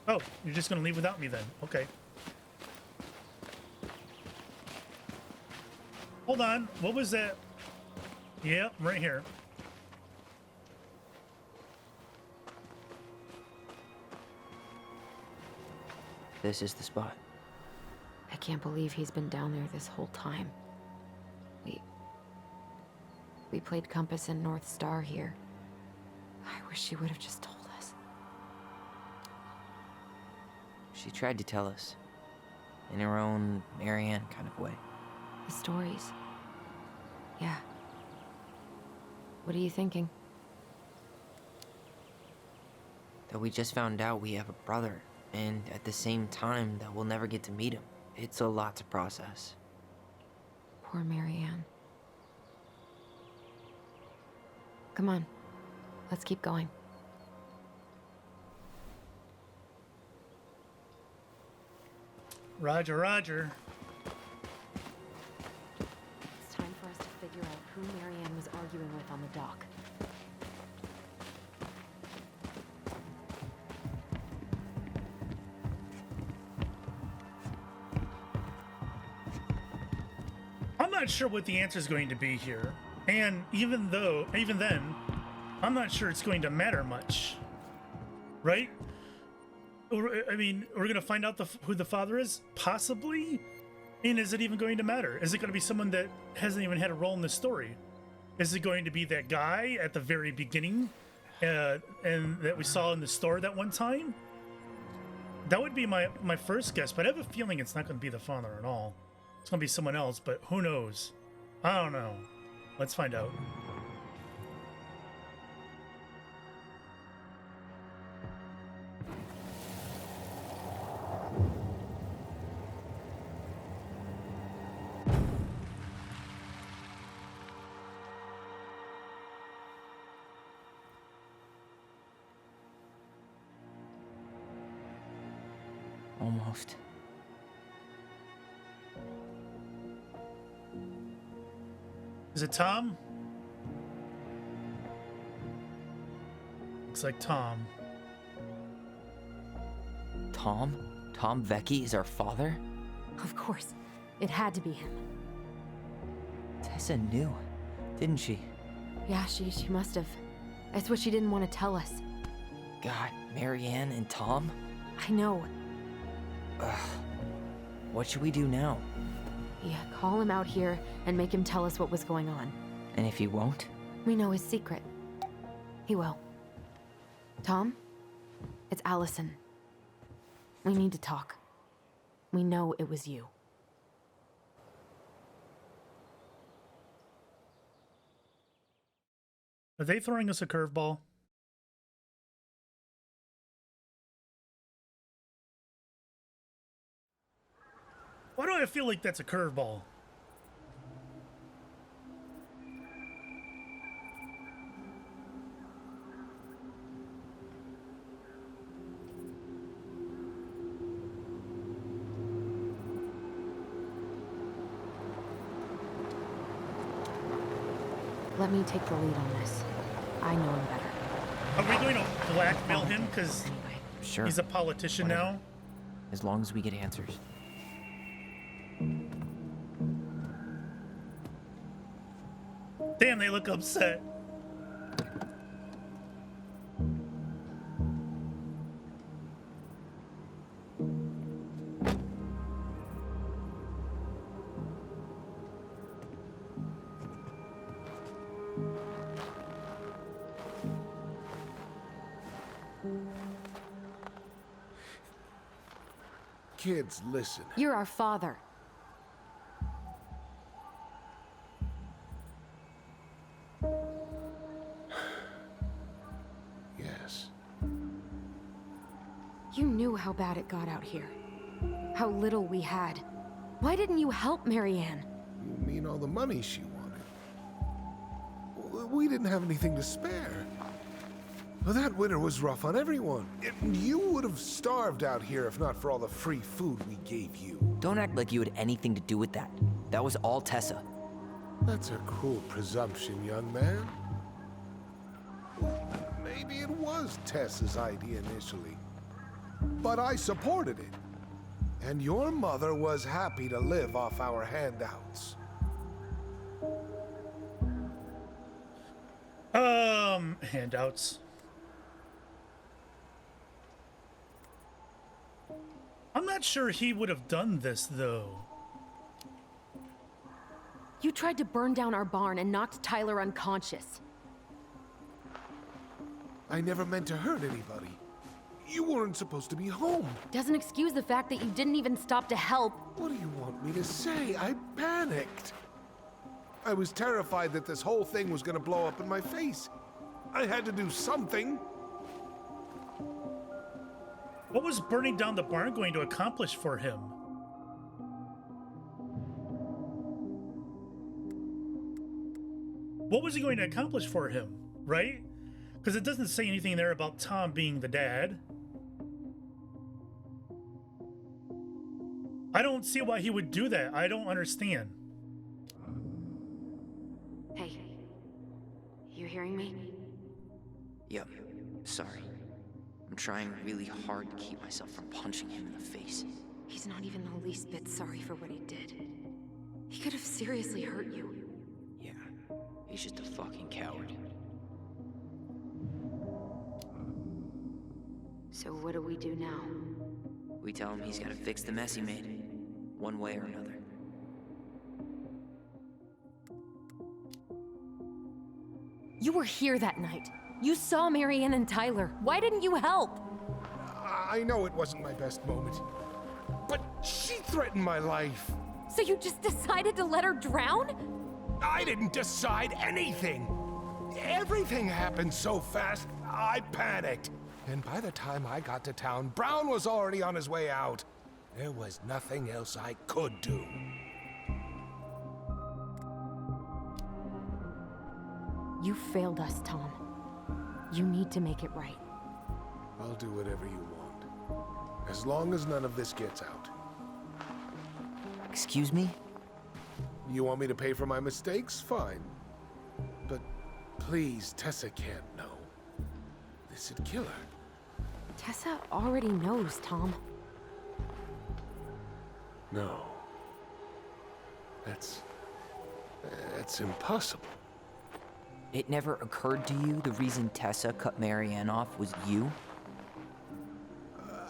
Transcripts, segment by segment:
Oh, you're just gonna leave without me then. Okay. Hold on. What was that? Yeah, right here. This is the spot. I can't believe he's been down there this whole time. We played Compass and North Star here. I wish she would have just told us. She tried to tell us. In her own Marianne kind of way. The stories. Yeah. What are you thinking? That we just found out we have a brother, and at the same time that we'll never get to meet him. It's a lot to process. Poor Marianne. Come on. Let's keep going. Roger, roger. It's time for us to figure out who Marianne was arguing with on the dock. I'm not sure what the answer is going to be here. And even then, I'm not sure it's going to matter much. Right? I mean, we're going to find out who the father is? Possibly? And is it even going to matter? Is it going to be someone that hasn't even had a role in the story? Is it going to be that guy at the very beginning and that we saw in the store that one time? That would be my first guess, but I have a feeling it's not going to be the father at all. It's going to be someone else, but who knows? I don't know. Let's find out. Almost. Is it Tom? Looks like Tom. Tom? Tom Vecchi is our father? Of course. It had to be him. Tessa knew, didn't she? Yeah, she must have. That's what she didn't want to tell us. God, Marianne and Tom? I know. Ugh. What should we do now? Yeah, call him out here and make him tell us what was going on. And if he won't? We know his secret. He will. Tom? It's Alyson. We need to talk. We know it was you. Are they throwing us a curveball? Why do I feel like that's a curveball? Let me take the lead on this. I know him better. Are we going to blackmail him because Sure. he's a politician Whatever. now? As long as we get answers. Damn, they look upset. Kids, listen. You're our father. Yes. You knew how bad it got out here. How little we had. Why didn't you help Marianne? You mean all the money she wanted? We didn't have anything to spare. Well, that winter was rough on everyone. You would have starved out here if not for all the free food we gave you. Don't act like you had anything to do with that. That was all Tessa. That's a cruel presumption, young man. Maybe it was Tessa's idea initially. but I supported it. And your mother was happy to live off our handouts. Handouts. I'm not sure he would have done this, though. You tried to burn down our barn and knocked Tyler unconscious. I never meant to hurt anybody. You weren't supposed to be home. Doesn't excuse the fact that you didn't even stop to help. What do you want me to say? I panicked. I was terrified that this whole thing was gonna blow up in my face. I had to do something. What was burning down the barn going to accomplish for him? What was he going to accomplish for him, right? Because it doesn't say anything there about Tom being the dad. I don't see why he would do that. I don't understand. Hey, you hearing me? Yep, sorry. I'm trying really hard to keep myself from punching him in the face. He's not even the least bit sorry for what he did. He could have seriously hurt you. Yeah, he's just a fucking coward. So what do we do now? We tell him he's gotta fix the mess he made, one way or another. You were here that night. You saw Marianne and Tyler. Why didn't you help? I know it wasn't my best moment, but she threatened my life. So you just decided to let her drown? I didn't decide anything. Everything happened so fast, I panicked. And by the time I got to town, Brown was already on his way out. There was nothing else I could do. You failed us, Tom. You need to make it right. I'll do whatever you want, as long as none of this gets out. Excuse me? You want me to pay for my mistakes? Fine. But please, Tessa can't know. This'd kill her. Tessa already knows, Tom. No. That's impossible. It never occurred to you the reason Tessa cut Marianne off was you?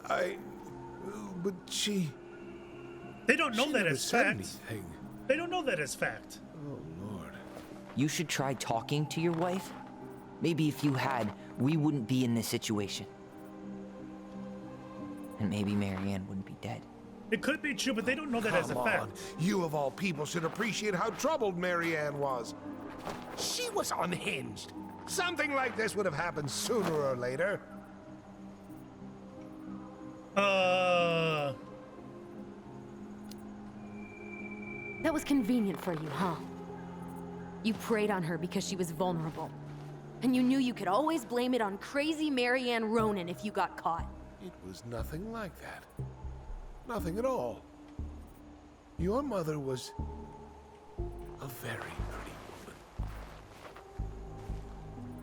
But she... They don't know she that never as said fact. anything. They don't know that as fact. Oh, Lord. You should try talking to your wife. Maybe if you had, we wouldn't be in this situation. And maybe Marianne wouldn't be dead. It could be true, but they don't know that as a Come fact. on. You of all people should appreciate how troubled Marianne was. She was unhinged. Something like this would have happened sooner or later. That was convenient for you, huh? You preyed on her because she was vulnerable. And you knew you could always blame it on crazy Marianne Ronan if you got caught. It was nothing like that. Nothing at all. Your mother was a very pretty woman.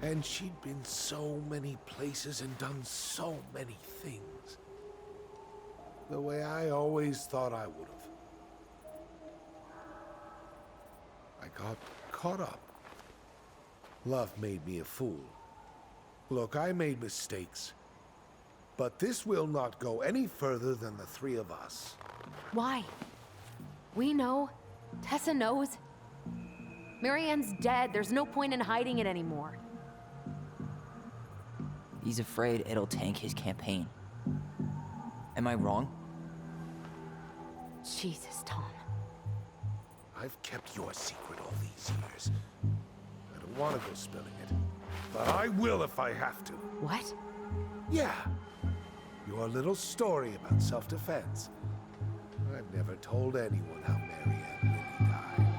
And she'd been so many places and done so many things. The way I always thought I would have. I got caught up. Love made me a fool. Look, I made mistakes. But this will not go any further than the three of us. Why? We know. Tessa knows. Marianne's dead. There's no point in hiding it anymore. He's afraid it'll tank his campaign. Am I wrong? Jesus, Tom. I've kept your secret all these years. I don't want to go spilling it. But I will if I have to. What? Yeah. Your little story about self-defense. I've never told anyone how Marianne really died.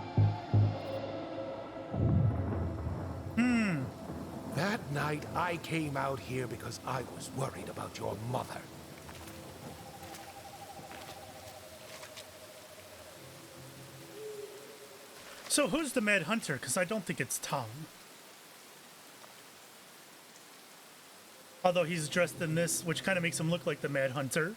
That night, I came out here because I was worried about your mother. So who's the Mad Hunter? Because I don't think it's Tom. Although he's dressed in this, which kind of makes him look like the Mad Hunter.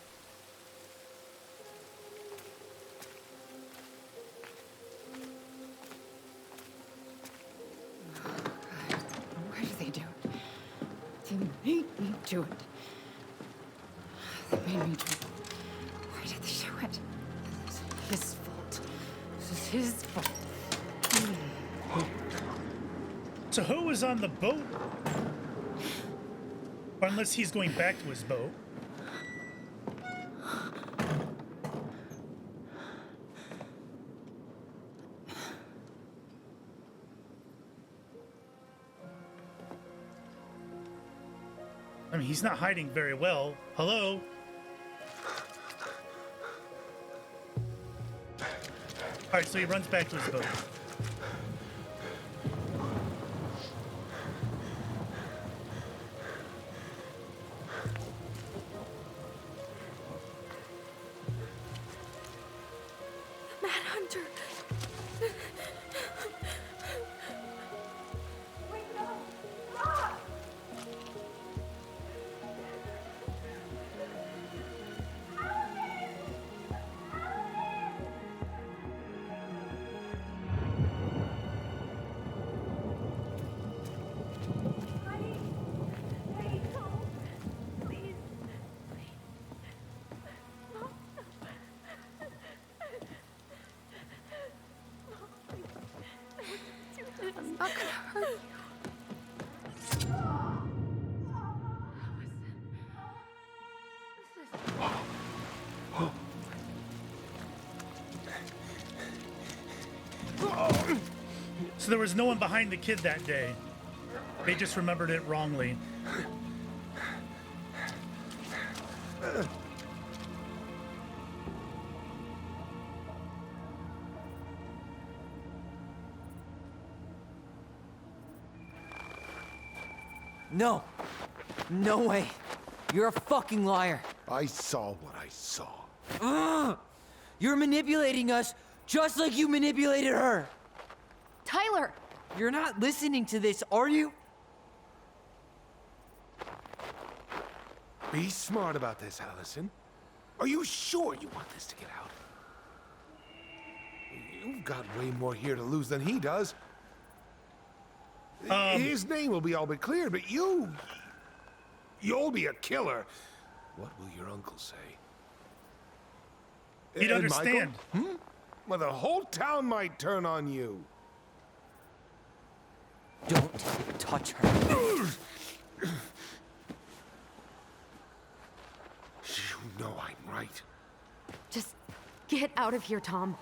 Why do they do it? They made me do it. They made me do it. Why did they do it? This is his fault. This is his fault. So who was on the boat? Or unless he's going back to his boat. I mean, he's not hiding very well. Hello? Alright, so he runs back to his boat. Mad Hunter. I'm not gonna hurt you. So there was no one behind the kid that day. They just remembered it wrongly. No. No way. You're a fucking liar. I saw what I saw. Ugh! You're manipulating us just like you manipulated her. Tyler! You're not listening to this, are you? Be smart about this, Alyson. Are you sure you want this to get out? You've got way more here to lose than he does. His name will be all but cleared, but you'll be a killer. What will your uncle say? He'd And understand. Michael? Well, the whole town might turn on you. Don't touch her. You know I'm right. Just get out of here, Tom.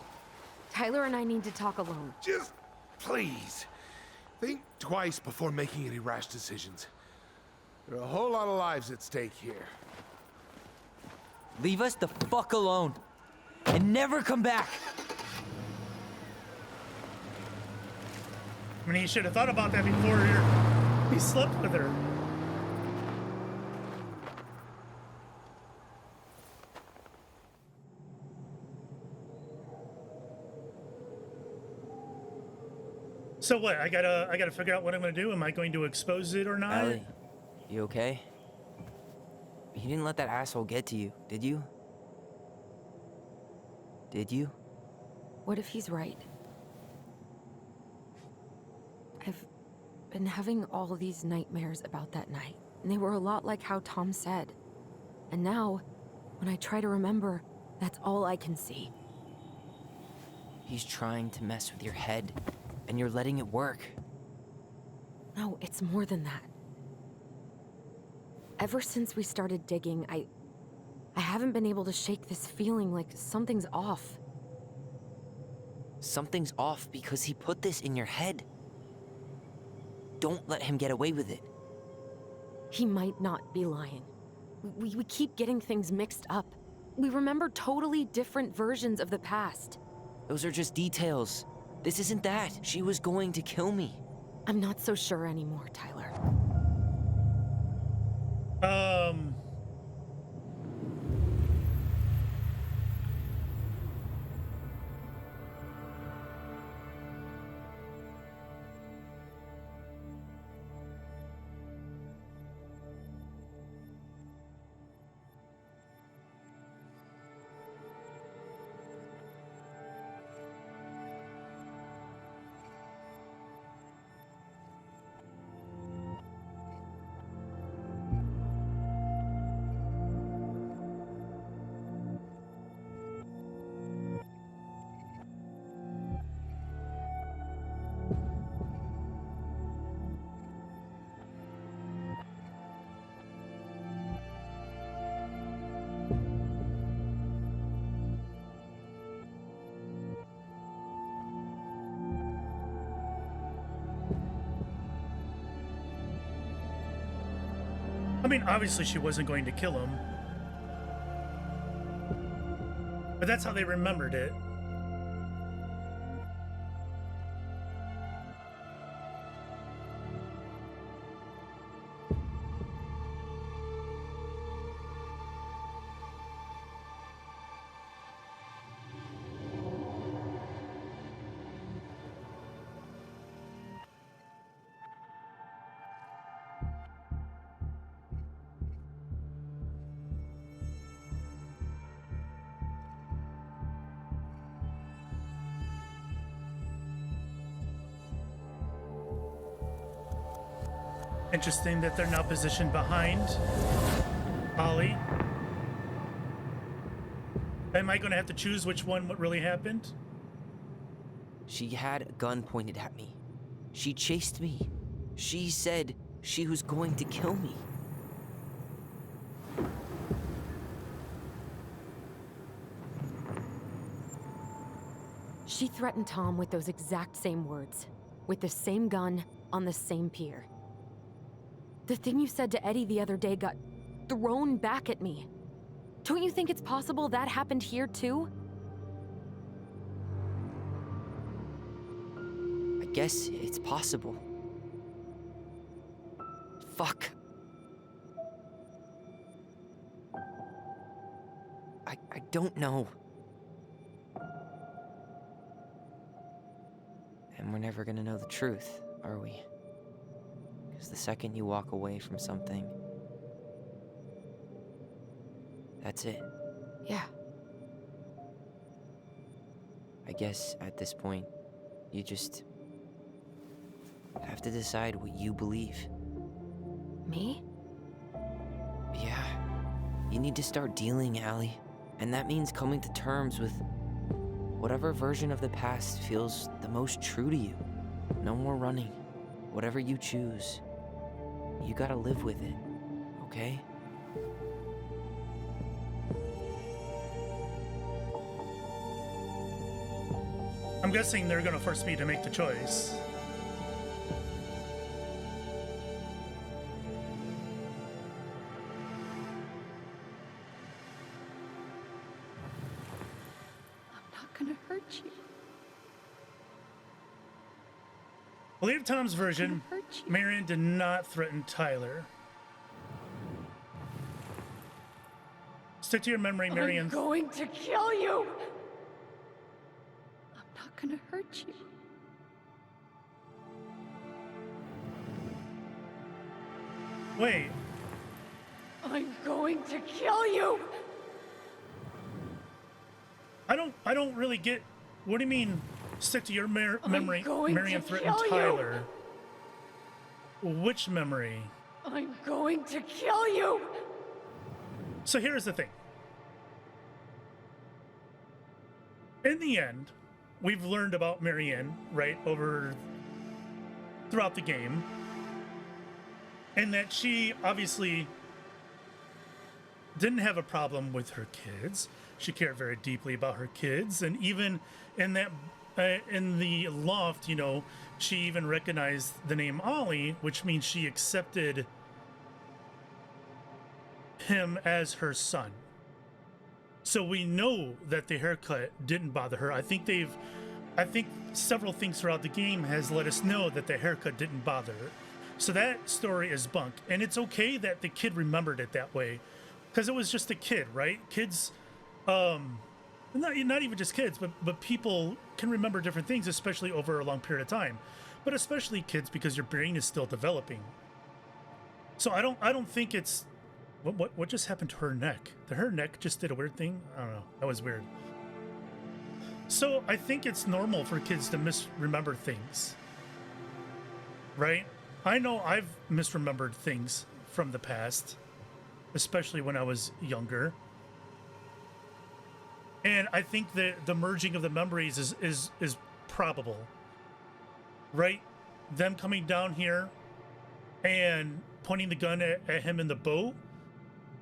Tyler and I need to talk alone. Just please, think twice before making any rash decisions. There are a whole lot of lives at stake here. Leave us the fuck alone. And never come back. I mean, he should have thought about that before he slept with her. So what? I gotta figure out what I'm gonna do. Am I going to expose it or not? Allie, you okay? You didn't let that asshole get to you, did you? Did you? What if he's right? I've been having all these nightmares about that night, and they were a lot like how Tom said. And now, when I try to remember, that's all I can see. He's trying to mess with your head, and you're letting it work. No, it's more than that. Ever since we started digging, I haven't been able to shake this feeling like something's off. Something's off because he put this in your head. Don't let him get away with it. He might not be lying. We keep getting things mixed up. We remember totally different versions of the past. Those are just details. This isn't that. She was going to kill me. I'm not so sure anymore, Tyler. I mean, obviously she wasn't going to kill him. But that's how they remembered it. Interesting that they're now positioned behind Ollie. Am I going to have to choose which one what really happened? She had a gun pointed at me. She chased me. She said she was going to kill me. She threatened Tom with those exact same words, with the same gun on the same pier. The thing you said to Eddie the other day got thrown back at me. Don't you think it's possible that happened here too? I guess it's possible. Fuck. I don't know. And we're never gonna know the truth, are we? Because the second you walk away from something, that's it. Yeah. I guess at this point, you just have to decide what you believe. Me? Yeah. You need to start dealing, Allie. And that means coming to terms with whatever version of the past feels the most true to you. No more running. Whatever you choose, you gotta live with it, okay? I'm guessing they're going to force me to make the choice. I'm not gonna hurt you. I believe Tom's version, Hurt you. Marion did not threaten Tyler. Stick to your memory, Marion. I'm going to kill you. I'm not gonna hurt you. Wait, I'm going to kill you. I don't really get. What do you mean? Stick to your memory. going Marion to threatened kill you. Tyler. Which memory? I'm going to kill you. So here's the thing. In the end, we've learned about Marianne, right, throughout the game. And that she obviously didn't have a problem with her kids. She cared very deeply about her kids. And even in that, in the loft, you know, she even recognized the name Ollie, which means she accepted him as her son. So we know that the haircut didn't bother her. I think several things throughout the game has let us know that the haircut didn't bother her. So that story is bunk. And it's okay that the kid remembered it that way, because it was just a kid, right? Kids, not even just kids, but people can remember different things, especially over a long period of time. But especially kids, because your brain is still developing. So I don't think it's what just happened to her neck? Her neck just did a weird thing? I don't know. That was weird. So I think it's normal for kids to misremember things. Right? I know I've misremembered things from the past, especially when I was younger. And I think that the merging of the memories is probable. Right? Them coming down here and pointing the gun at him in the boat.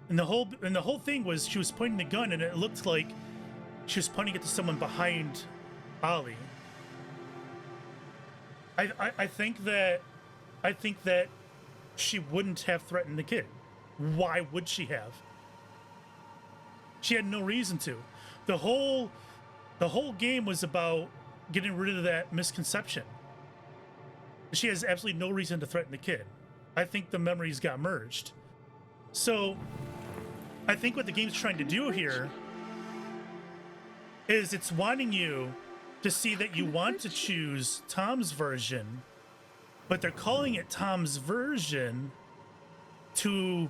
And the whole thing was she was pointing the gun, and it looked like she was pointing it to someone behind Ollie. I think that she wouldn't have threatened the kid. Why would she have? She had no reason to. The whole game was about getting rid of that misconception. She has absolutely no reason to threaten the kid. I think the memories got merged. So I think what the game's trying to do here is it's wanting you to see that you want to choose Tom's version, but they're calling it Tom's version to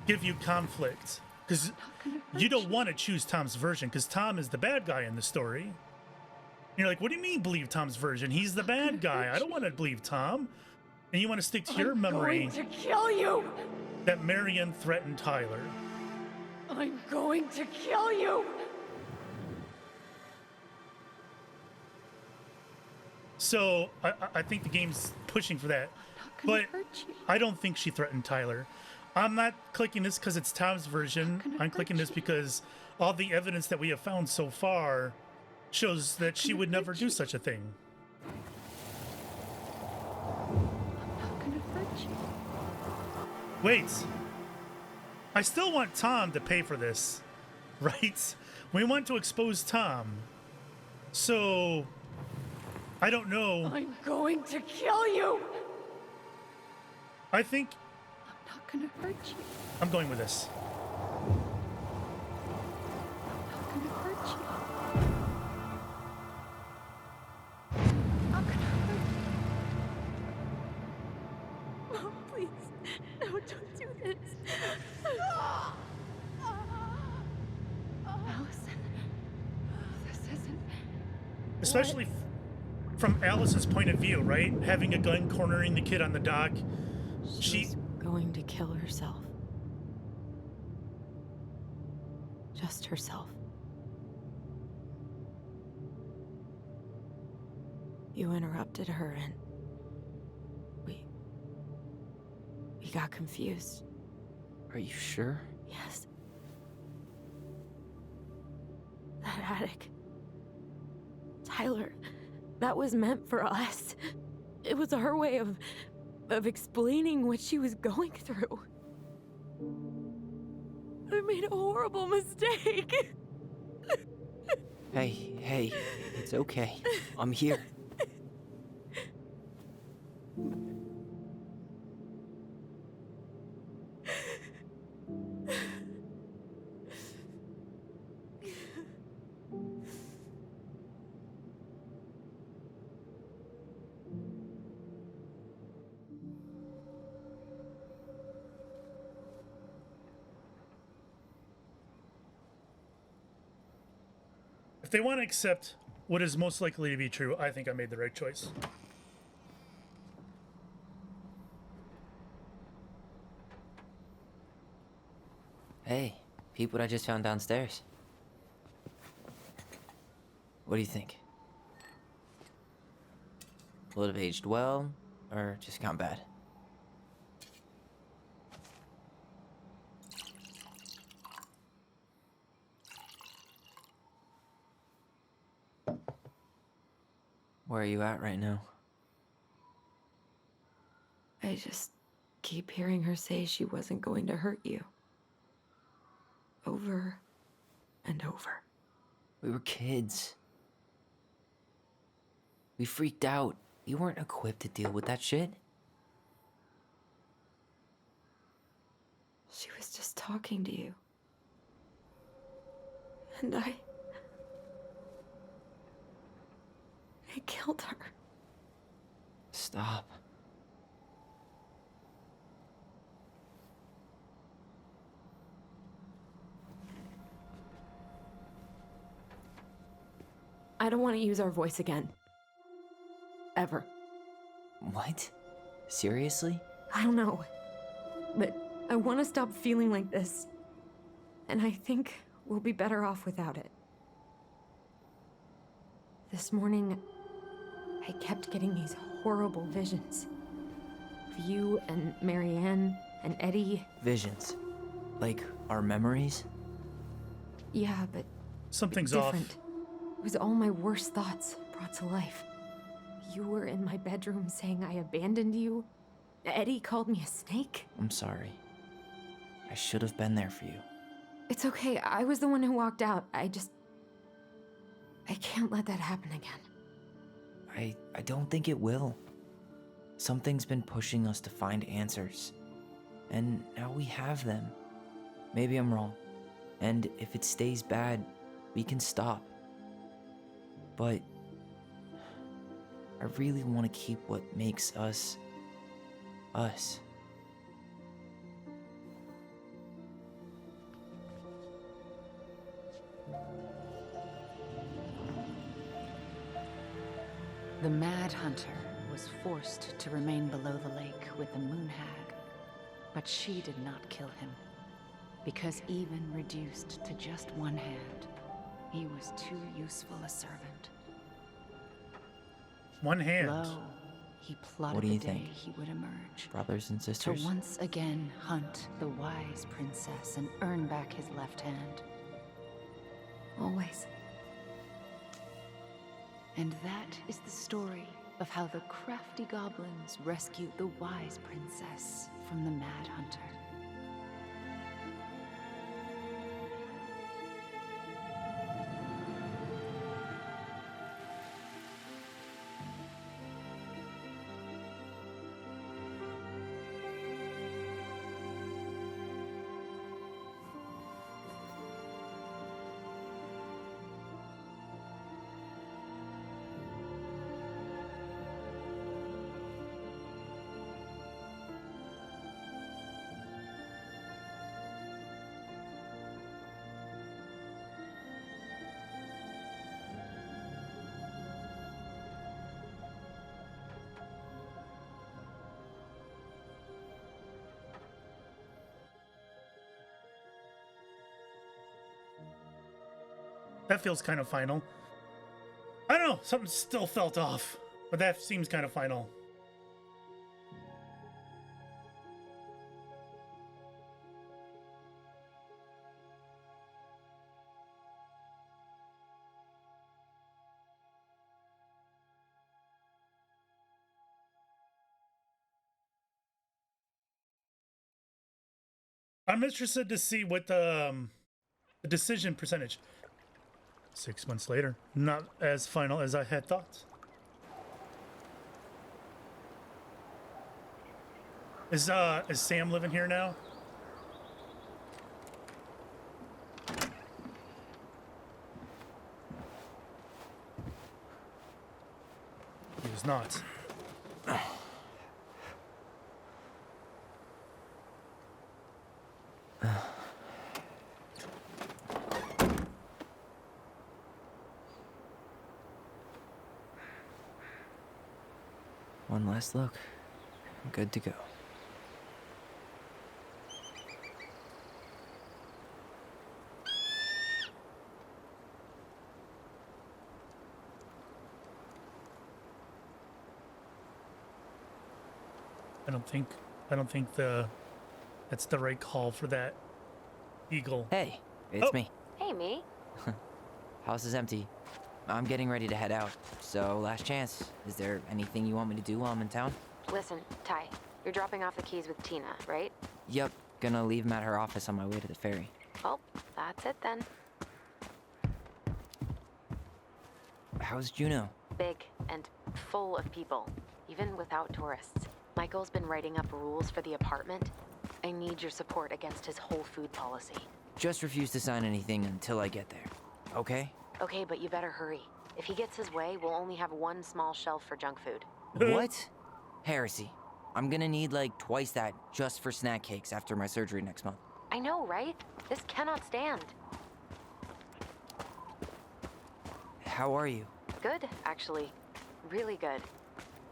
give you conflict. Because you don't want to choose Tom's version, because Tom is the bad guy in the story. And you're like, what do you mean believe Tom's version? He's the bad guy. I don't want to believe Tom. And you want to stick to your memory. I'm going to kill you! That Marion threatened Tyler. I'm going to kill you! So I think the game's pushing for that. But I don't think she threatened Tyler. I'm not clicking this because it's Tom's version. I'm clicking this because all the evidence that we have found so far shows that she would never do such a thing. I'm not gonna hurt you. Wait. I still want Tom to pay for this, right? We want to expose Tom. So, I don't know. I'm going to kill you! I think I'm not gonna hurt you. I'm going with this. I'm not gonna hurt you. I'm not gonna hurt you. No, please. No, don't do this. Alyson, this isn't... Especially from Alice's point of view, right? Having a gun cornering the kid on the dock. She's going to kill herself. Just herself. You interrupted her and we got confused. Are you sure? Yes. That attic. Tyler, that was meant for us. It was her way of explaining what she was going through. I made a horrible mistake. Hey, it's okay. I'm here. If they want to accept what is most likely to be true, I think I made the right choice. Hey, peep what I just found downstairs. What do you think? Will it have aged well, or just gone bad? Where are you at right now? I just keep hearing her say she wasn't going to hurt you. Over and over. We were kids. We freaked out. You weren't equipped to deal with that shit. She was just talking to you. And I killed her. Stop. I don't want to use our voice again. Ever. What? Seriously? I don't know. But I want to stop feeling like this. And I think we'll be better off without it. This morning, I kept getting these horrible visions. Of you and Marianne and Eddie. Visions. Like our memories? Yeah, but Something's different. It was all my worst thoughts brought to life. You were in my bedroom saying I abandoned you. Eddie called me a snake. I'm sorry. I should have been there for you. It's okay. I was the one who walked out. I can't let that happen again. I don't think it will. Something's been pushing us to find answers. And now we have them. Maybe I'm wrong. And if it stays bad, we can stop. But I really want to keep what makes us, us. The Mad Hunter was forced to remain below the lake with the Moon Hag, but she did not kill him, because even reduced to just one hand, he was too useful a servant. One hand. Lo, he plotted What do you the day think? he would emerge, Brothers and to sisters? once again hunt the wise princess and earn back his left hand. Always. And that is the story of how the crafty goblins rescued the wise princess from the Mad Hunter. That feels kind of final. I don't know, something still felt off, but that seems kind of final. I'm interested to see what the decision percentage. 6 months later, not as final as I had thought. Is Sam living here now? He is not. One last look. I'm good to go. I don't think that's the right call for that eagle. Hey, it's Oh. me. Hey, me. House is empty. I'm getting ready to head out. So, last chance. Is there anything you want me to do while I'm in town? Listen, Ty, you're dropping off the keys with Tina, right? Yup. Gonna leave them at her office on my way to the ferry. Well, that's it then. How's Juno? Big and full of people, even without tourists. Michael's been writing up rules for the apartment. I need your support against his whole food policy. Just refuse to sign anything until I get there. Okay? Okay, but you better hurry. If he gets his way, we'll only have one small shelf for junk food. What? Heresy. I'm gonna need like twice that just for snack cakes after my surgery next month. I know, right? This cannot stand. How are you? Good, actually. Really good.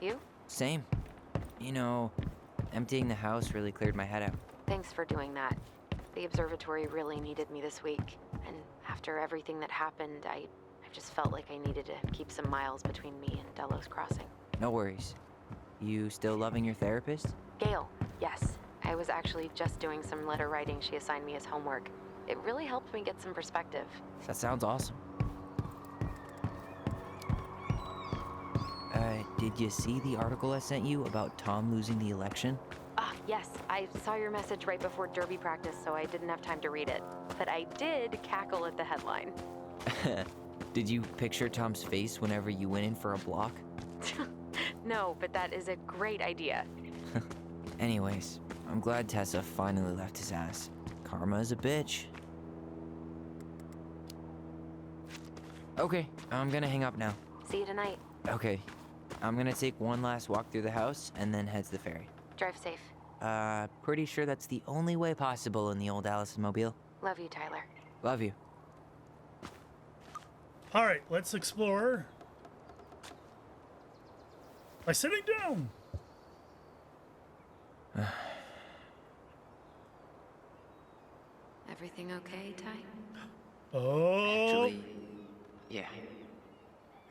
You? Same. You know, emptying the house really cleared my head out. Thanks for doing that. The observatory really needed me this week. And after everything that happened, I just felt like I needed to keep some miles between me and Delos Crossing. No worries. You still loving your therapist? Gail, yes. I was actually just doing some letter writing she assigned me as homework. It really helped me get some perspective. That sounds awesome. Did you see the article I sent you about Tom losing the election? Yes, I saw your message right before derby practice, so I didn't have time to read it. But I did cackle at the headline. Did you picture Tom's face whenever you went in for a block? No, but that is a great idea. Anyways, I'm glad Tessa finally left his ass. Karma is a bitch. Okay, I'm gonna hang up now. See you tonight. Okay, I'm gonna take one last walk through the house and then head to the ferry. Drive safe. Pretty sure that's the only way possible in the old Alyson mobile. Love you, Tyler. Love you. All right, let's explore by sitting down. Everything okay, Ty? Oh, Actually, yeah.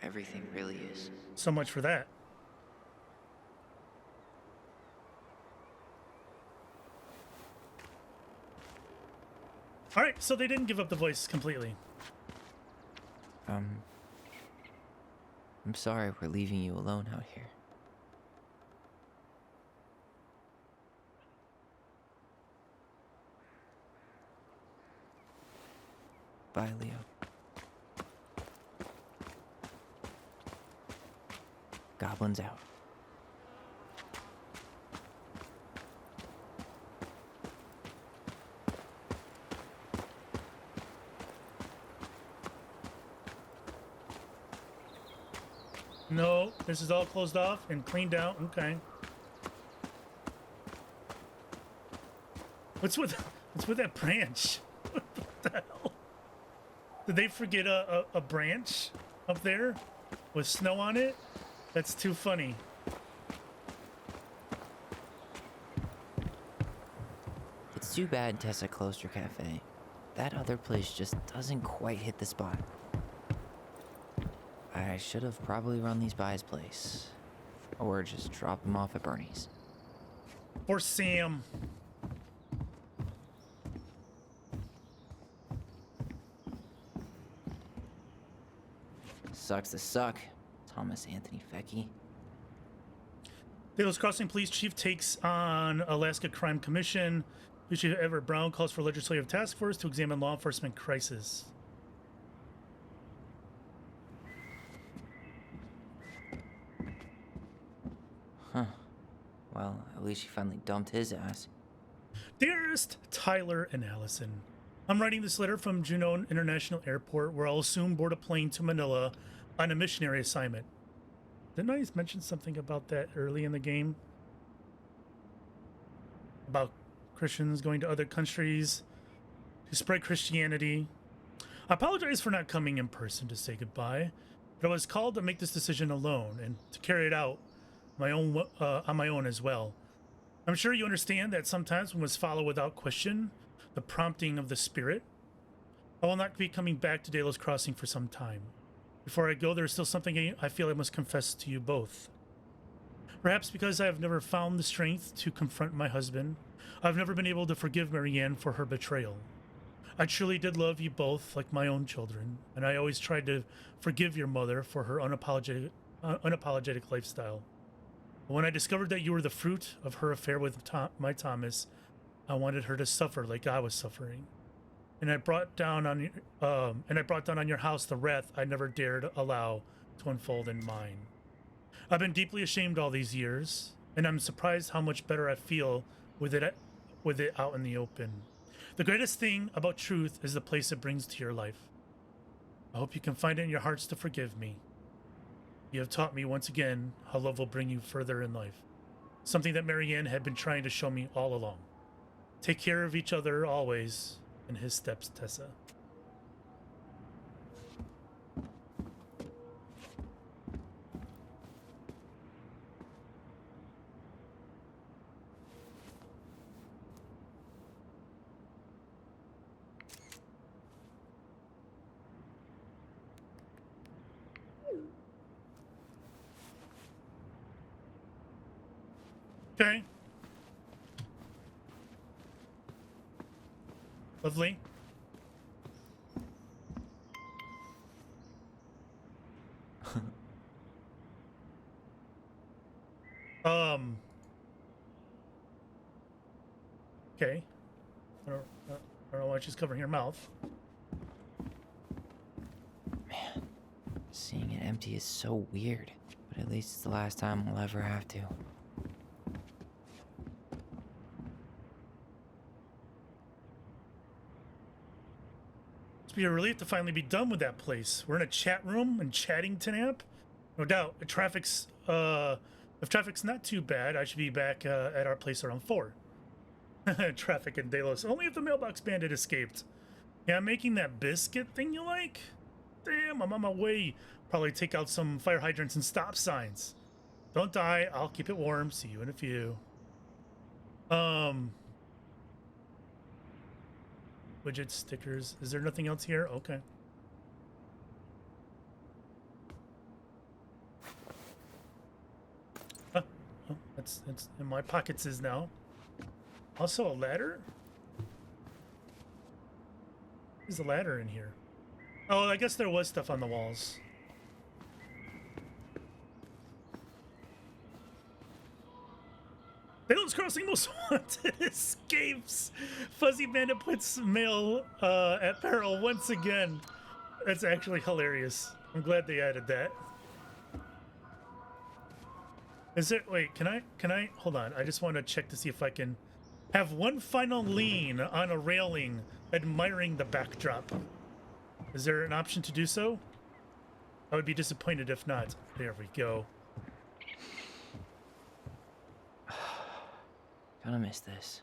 Everything really is. so much for that. All right, so they didn't give up the voice completely. I'm sorry we're leaving you alone out here. Bye, Leo. Goblins out. No, this is all closed off and cleaned out. Okay. What's with that branch? What the hell? Did they forget a branch up there with snow on it? That's too funny. It's too bad Tessa closed her cafe. That other place just doesn't quite hit the spot. I should have probably run these by his place. Or just drop him off at Bernie's. For Sam. Sucks to suck, Thomas Anthony Fecky. Delos Crossing Police Chief takes on Alaska Crime Commission. Police Chief Everett Brown calls for legislative task force to examine law enforcement crisis. Huh. Well, at least she finally dumped his ass. Dearest Tyler and Alyson, I'm writing this letter from Juneau International Airport, where I'll soon board a plane to Manila on a missionary assignment. Didn't I mention something about that early in the game? About Christians going to other countries to spread Christianity. I apologize for not coming in person to say goodbye, but I was called to make this decision alone and to carry it out on my own as well. I'm sure you understand that sometimes we must follow without question the prompting of the Spirit. I will not be coming back to Delos Crossing for some time. Before I go, there is still something I feel I must confess to you both. Perhaps because I have never found the strength to confront my husband, I've never been able to forgive Marianne for her betrayal. I truly did love you both like my own children, and I always tried to forgive your mother for her unapologetic lifestyle. But when I discovered that you were the fruit of her affair with my Thomas, I wanted her to suffer like I was suffering. And I brought down on your house the wrath I never dared allow to unfold in mine. I've been deeply ashamed all these years, and I'm surprised how much better I feel with it out in the open. The greatest thing about truth is the place it brings to your life. I hope you can find it in your hearts to forgive me. You have taught me once again how love will bring you further in life, something that Marianne had been trying to show me all along. Take care of each other always. In his steps, Tessa. Okay. Lovely. Okay. I don't know why she's covering her mouth. Man, seeing it empty is so weird. But at least it's the last time we'll ever have to. It's be a relief to finally be done with that place. We're in a chat room in Chattington app. No doubt, if traffic's not too bad, I should be back at our place around 4. Traffic in Delos. Only if the mailbox bandit escaped. Yeah, I'm making that biscuit thing you like? Damn, I'm on my way. Probably take out some fire hydrants and stop signs. Don't die. I'll keep it warm. See you in a few. Widget stickers. Is there nothing else here? Okay. Oh, it's in my pockets is now. Also a ladder? There's a ladder in here. Oh, I guess there was stuff on the walls. Delos Crossing Most Wanted escapes. Fuzzy Bandit puts mail at peril once again. That's actually hilarious. I'm glad they added that. Is it? Wait, can I? Hold on. I just want to check to see if I can have one final lean on a railing, admiring the backdrop. Is there an option to do so? I would be disappointed if not. There we go. Gonna miss this.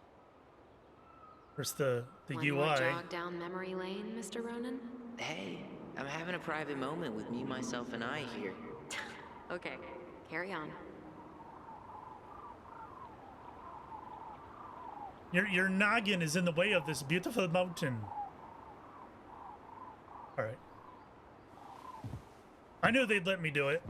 Where's the Want UI? more jog down memory lane, Mr. Ronan? Hey, I'm having a private moment with me, myself, and I here. Okay, carry on. Your noggin is in the way of this beautiful mountain. All right. I knew they'd let me do it.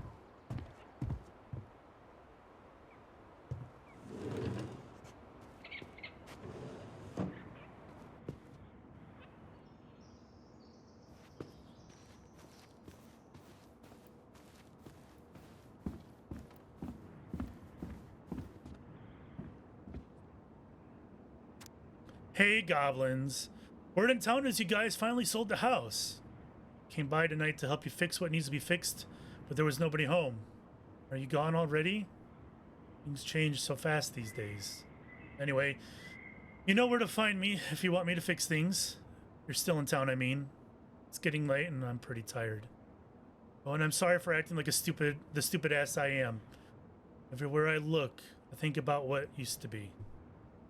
Hey, goblins. Word in town is you guys finally sold the house. Came by tonight to help you fix what needs to be fixed, but there was nobody home. Are you gone already? Things change so fast these days. Anyway, you know where to find me if you want me to fix things. You're still in town, I mean. It's getting late and I'm pretty tired. Oh, and I'm sorry for acting like the stupid ass I am. Everywhere I look, I think about what used to be.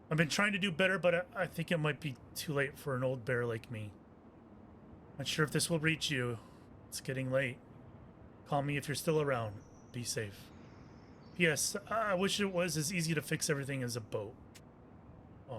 I've been trying to do better, but I think it might be too late for an old bear like me. Not sure if this will reach you. It's getting late. Call me if you're still around. Be safe. P.S. I wish it was as easy to fix everything as a boat. Aw.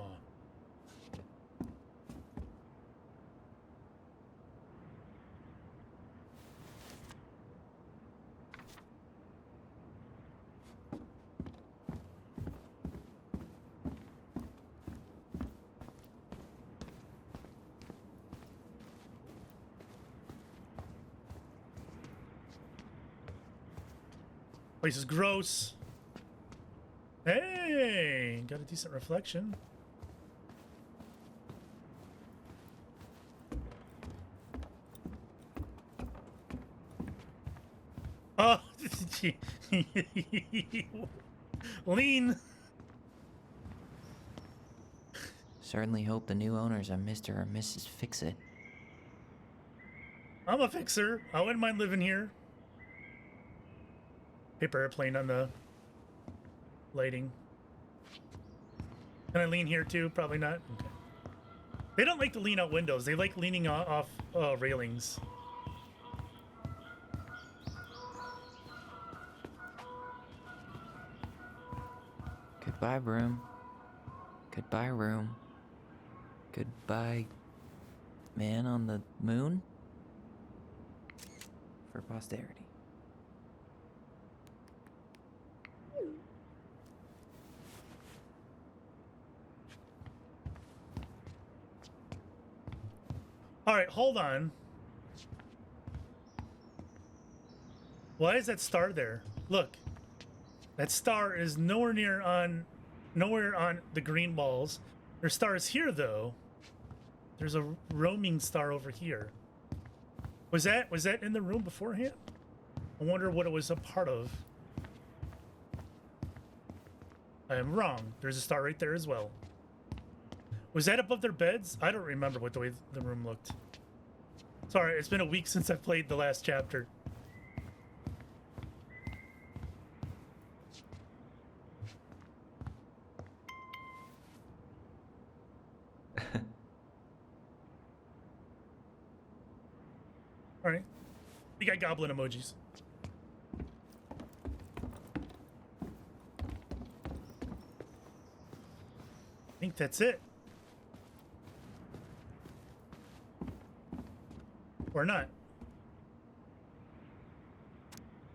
Place is gross. Hey, got a decent reflection. Oh, lean. Certainly hope the new owners are Mr. or Mrs. Fixxit. I'm a fixer. I wouldn't mind living here. Paper airplane on the lighting. Can I lean here too? Probably not. Okay. They don't like to lean out windows. They like leaning off railings. Goodbye, room. Goodbye, room. Goodbye, man on the moon. For posterity. All right, hold on. Why is that star there? Look, that star is nowhere on the green balls, There's stars here, though. There's a roaming star over here. Was that in the room beforehand? I wonder what it was a part of. I am wrong. There's a star right there as well. Was that above their beds? I don't remember what the way the room looked. Sorry, it's been a week since I played the last chapter. All right. We got goblin emojis. I think that's it. Or not.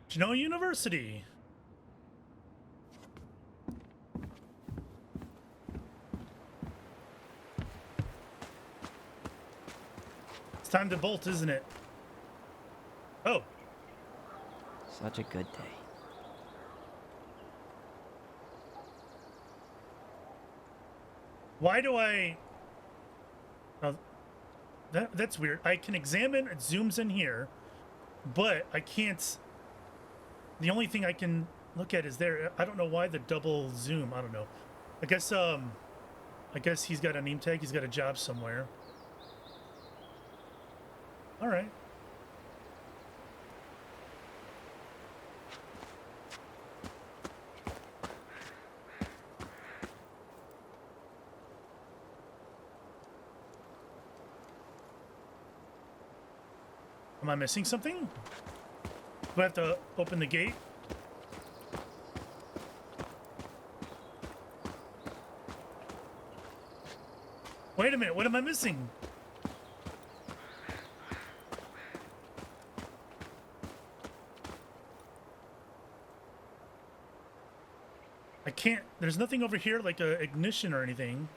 Genoa University. It's time to bolt, isn't it? Oh. Such a good day. Why do I... Oh, that's weird. I can examine, it zooms in here, but I can't... The only thing I can look at is there. I don't know why the double zoom. I don't know. I guess he's got a name tag. He's got a job somewhere. All right. Am I missing something? Do I have to open the gate? Wait a minute, what am I missing? I can't, there's nothing over here like a ignition or anything.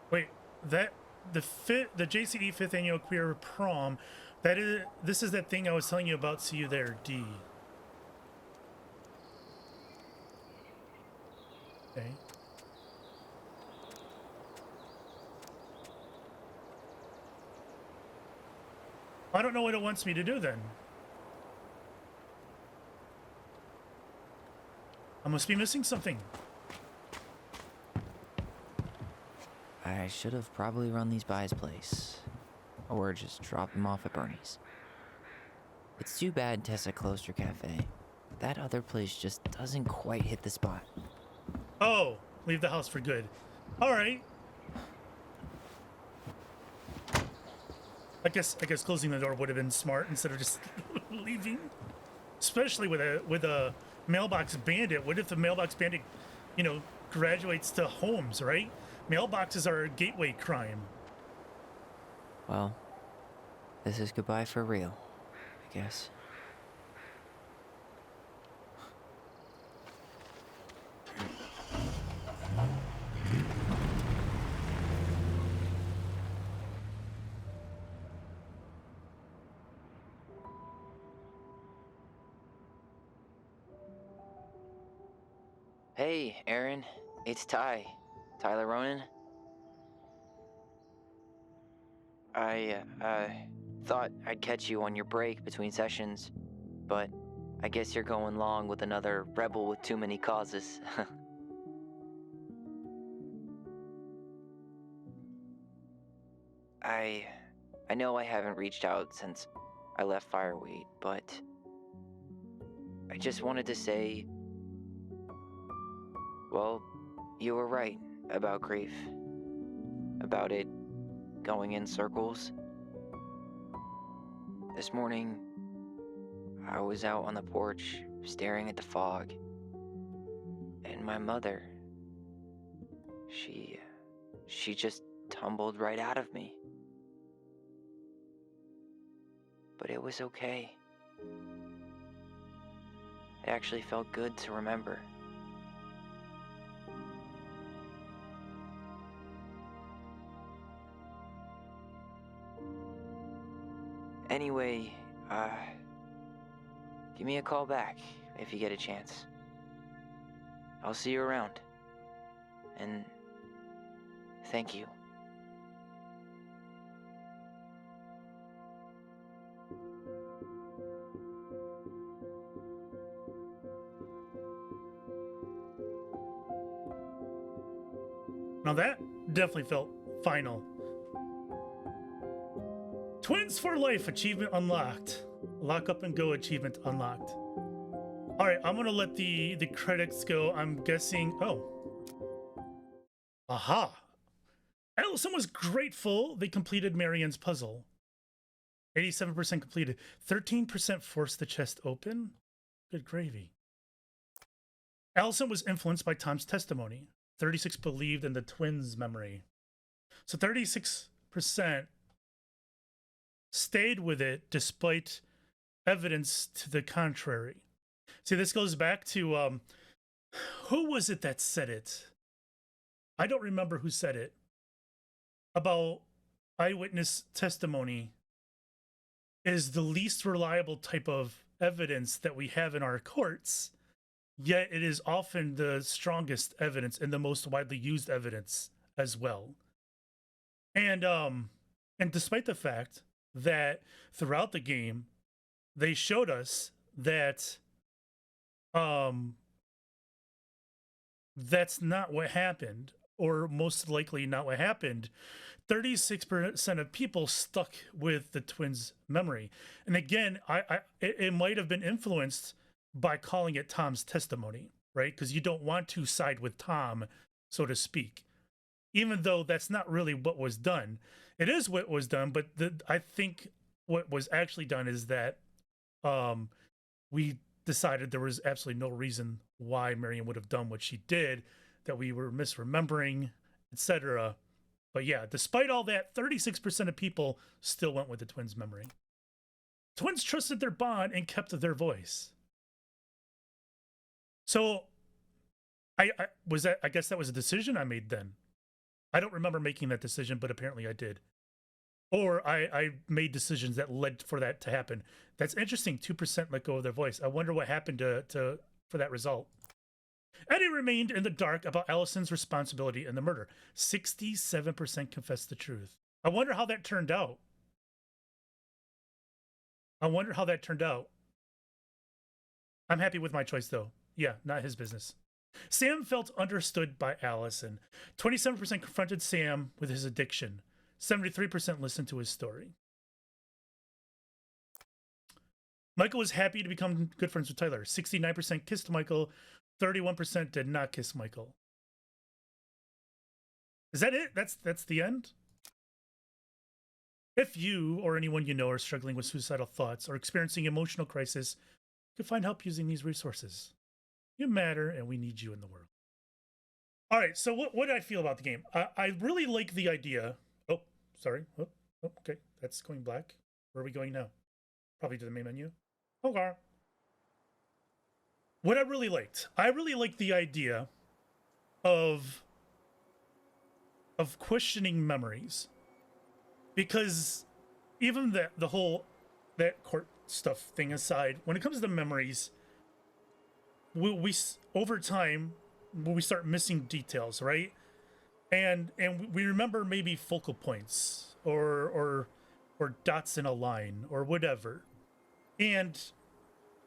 Wait, that the JCD 5th annual queer prom, this is that thing I was telling you about. See you there, D. Okay. I don't know what it wants me to do then. I must be missing something. I should have probably run these by his place. Or just drop him off at Bernie's. It's too bad Tessa closed her cafe. That other place just doesn't quite hit the spot. Oh, leave the house for good. All right. I guess closing the door would have been smart instead of just leaving. Especially with a mailbox bandit. What if the mailbox bandit, graduates to homes, right? Mailboxes are a gateway crime. Well, this is goodbye for real, I guess. Hey, Aaron. It's Ty. Tyler Ronan. I thought I'd catch you on your break between sessions, but I guess you're going long with another rebel with too many causes. I know I haven't reached out since I left Fireweed, but I just wanted to say, well, you were right about grief. About it going in circles. This morning, I was out on the porch staring at the fog, and my mother, she just tumbled right out of me. But it was okay. It actually felt good to remember. Anyway, give me a call back if you get a chance. I'll see you around. And thank you. Now that definitely felt final. Twins for Life achievement unlocked. Lock up and go achievement unlocked. All right, I'm gonna let the credits go. I'm guessing. Oh, aha! Alyson was grateful they completed Marianne's puzzle. 87% completed. 13% forced the chest open. Good gravy. Alyson was influenced by Tom's testimony. 36 believed in the twins' memory. So 36% stayed with it despite evidence to the contrary. See, this goes back to who was it that said it? I don't remember who said it. About eyewitness testimony is the least reliable type of evidence that we have in our courts, yet it is often the strongest evidence and the most widely used evidence as well. And despite the fact that throughout the game they showed us that that's not what happened, or most likely not what happened, 36% of people stuck with the twins' memory. And again, it might have been influenced by calling it Tom's testimony, right? Because you don't want to side with Tom, so to speak, even though that's not really what was done. It is what was done, but I think what was actually done is that we decided there was absolutely no reason why Marianne would have done what she did, that we were misremembering, etc. But yeah, despite all that, 36% of people still went with the twins' memory. Twins trusted their bond and kept their voice. So I guess that was a decision I made then. I don't remember making that decision, but apparently I did. Or I made decisions that led for that to happen. That's interesting. 2% let go of their voice. I wonder what happened for that result. Eddie remained in the dark about Alyson's responsibility in the murder. 67% confessed the truth. I wonder how that turned out. I'm happy with my choice, though. Yeah, not his business. Sam felt understood by Alyson. 27% confronted Sam with his addiction. 73% listened to his story. Michael was happy to become good friends with Tyler. 69% kissed Michael. 31% did not kiss Michael. Is that it? That's the end? If you or anyone you know are struggling with suicidal thoughts or experiencing emotional crisis, you can find help using these resources. You matter, and we need you in the world. All right, so what do I feel about the game? I really like the idea. Oh, sorry. Oh, okay, that's going black. Where are we going now? Probably to the main menu. Okay. What I really liked the idea of questioning memories, because even the whole that court stuff thing aside, when it comes to the memories, we over time we start missing details, right? And we remember maybe focal points or dots in a line or whatever, and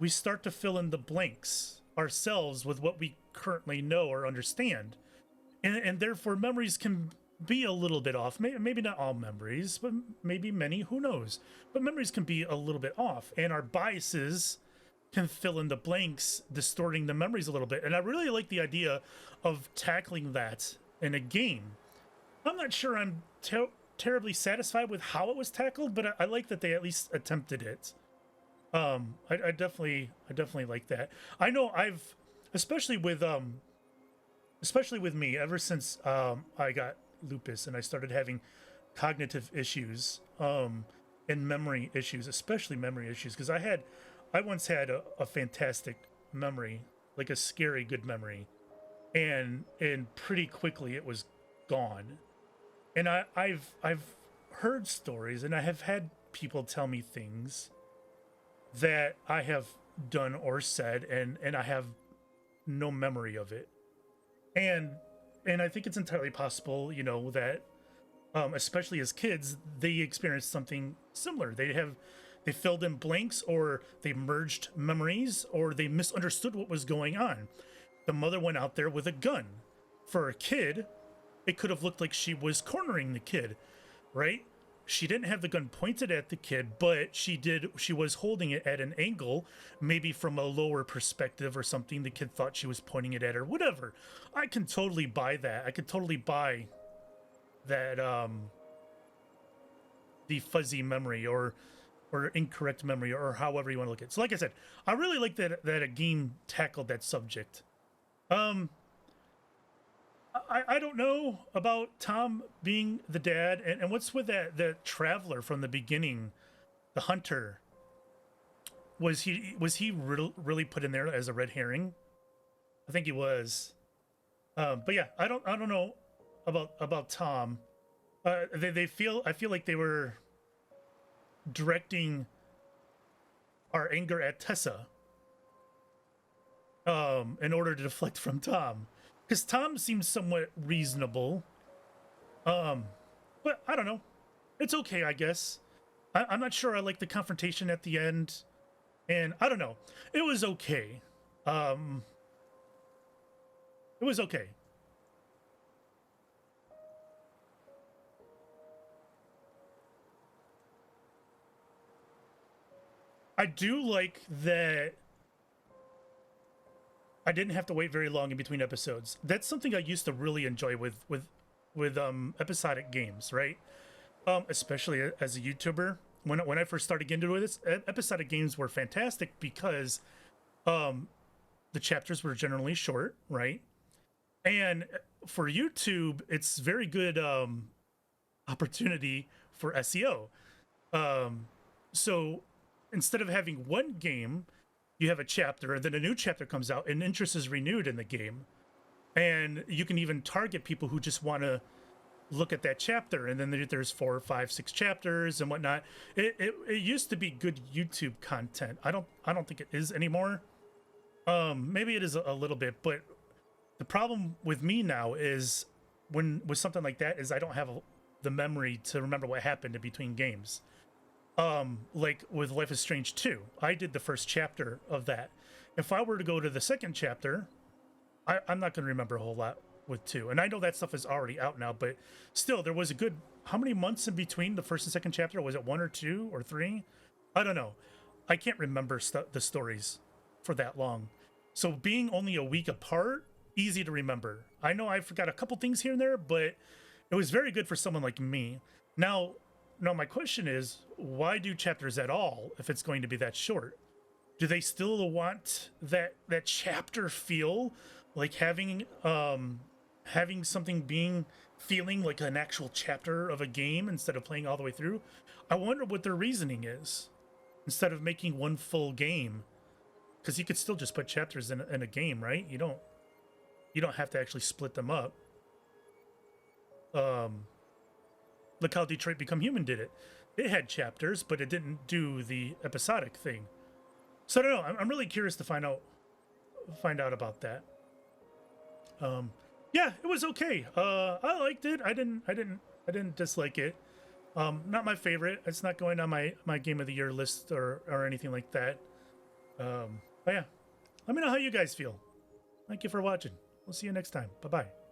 we start to fill in the blanks ourselves with what we currently know or understand, and therefore memories can be a little bit off. Maybe not all memories, but maybe many, who knows? But memories can be a little bit off, and our biases can fill in the blanks, distorting the memories a little bit. And I really like the idea of tackling that in a game. I'm not sure I'm terribly satisfied with how it was tackled, but I like that they at least attempted it. I definitely like that. I know especially with me, ever since I got lupus and I started having cognitive issues and memory issues, especially memory issues, because I once had a fantastic memory, like a scary good memory, and pretty quickly it was gone. And I've heard stories, and I have had people tell me things that I have done or said, and I have no memory of it. And I think it's entirely possible, you know, that especially as kids, they experienced something similar. They filled in blanks, or they merged memories, or they misunderstood what was going on. The mother went out there with a gun. For a kid, it could have looked like she was cornering the kid, right? She didn't have the gun pointed at the kid, but she was holding it at an angle, maybe from a lower perspective or something. The kid thought she was pointing it at her, whatever. I can totally buy that. I could totally buy that, the fuzzy memory or incorrect memory, or however you want to look at it. So like I said, I really like that a game tackled that subject. I don't know about Tom being the dad, and what's with that traveler from the beginning, the hunter. Was he really put in there as a red herring? I think he was. But yeah, I don't know about Tom. I feel like they were directing our anger at Tessa in order to deflect from Tom, because Tom seems somewhat reasonable, but I don't know, it's okay, I guess. I'm not sure I like the confrontation at the end, and I don't know, it was okay. It was okay. I do like that I didn't have to wait very long in between episodes. That's something I used to really enjoy with episodic games, right? Especially as a YouTuber. When I first started getting into this, episodic games were fantastic because the chapters were generally short, right? And for YouTube, it's very good opportunity for SEO. So instead of having one game, you have a chapter, and then a new chapter comes out, and interest is renewed in the game. And you can even target people who just want to look at that chapter, and then there's 4, 5, 6 chapters and whatnot. It used to be good YouTube content. I don't think it is anymore. Maybe it is a little bit, but the problem with me now is with something like that is I don't have the memory to remember what happened in between games. Like with Life is Strange 2, I did the first chapter of that. If I were to go to the second chapter, I'm not going to remember a whole lot with 2. And I know that stuff is already out now, but still, there was a good, how many months in between the first and second chapter? Was it 1 or 2 or 3? I don't know. I can't remember the stories for that long. So being only a week apart, easy to remember. I know I forgot a couple things here and there, but it was very good for someone like me. Now, my question is, why do chapters at all if it's going to be that short? Do they still want that chapter feel, like having something feeling like an actual chapter of a game instead of playing all the way through? I wonder what their reasoning is, instead of making one full game, because you could still just put chapters in a game, right? You don't have to actually split them up. Look how Detroit Become Human did it. It had chapters, but it didn't do the episodic thing. So I don't know. I'm really curious to find out about that. Yeah, it was okay. I liked it. I didn't dislike it. Not my favorite. It's not going on my Game of the Year list or anything like that. But yeah, let me know how you guys feel. Thank you for watching. We'll see you next time. Bye-bye.